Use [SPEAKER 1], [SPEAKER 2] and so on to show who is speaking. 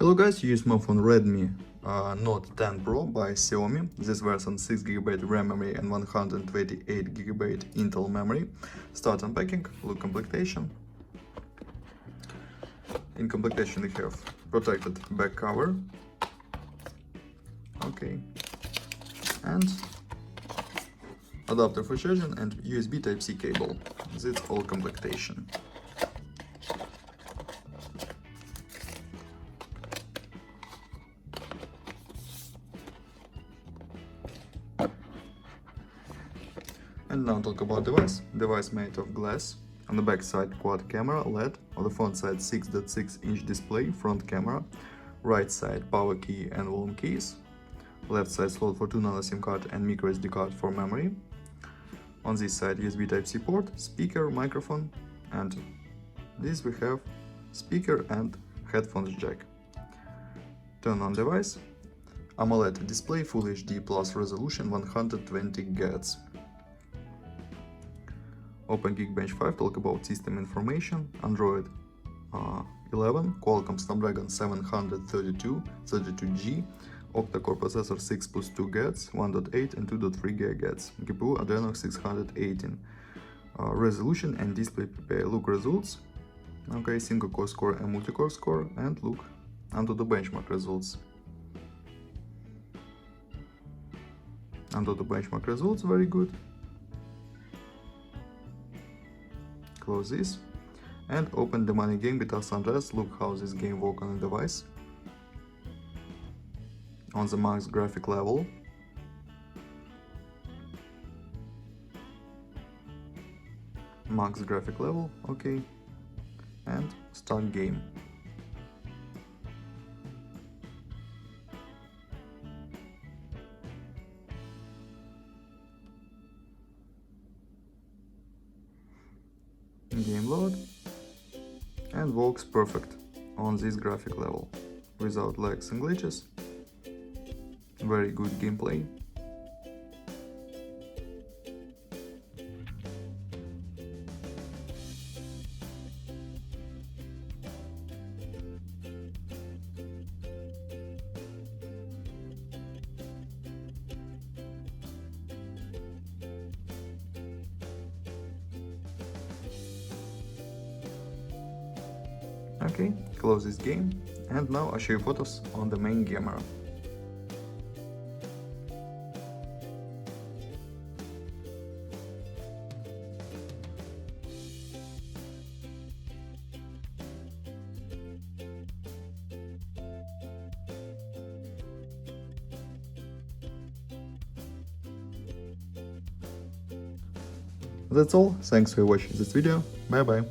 [SPEAKER 1] Hello guys, you use smartphone Redmi Note 10 Pro by Xiaomi. This version 6GB RAM memory and 128GB Intel memory. Start unpacking, look completion. In completion we have protected back cover. Okay. And adapter for charging and USB Type-C cable. That's all completion. And now talk about device. Device made of glass. On the back side quad camera LED, on the front side 6.6-inch display, front camera, right side power key and volume keys, left side slot for 2 nano SIM card and micro SD card for memory. On this side USB Type-C port, speaker, microphone, and this we have speaker and headphones jack. Turn on device. AMOLED display, Full HD plus resolution 120 Hz. Open Geekbench 5, talk about system information, Android 11, Qualcomm Snapdragon 732 32G, octa-core processor 6 plus 2 GHz, 1.8 and 2.3 GHz, GPU Adreno 618, resolution and display PPI. Look results, okay, single core score and multi-core score, and look onto the benchmark results. Onto the benchmark results, very good. Close this and open the money game with San Andreas. Look how this game works on the device. On the max graphic level. Max graphic level, okay. And start game. Game load, and works perfect on this graphic level without lags and glitches. Very good gameplay. Okay, close this game, and now I'll show you photos on the main camera. That's all, thanks for watching this video, bye bye.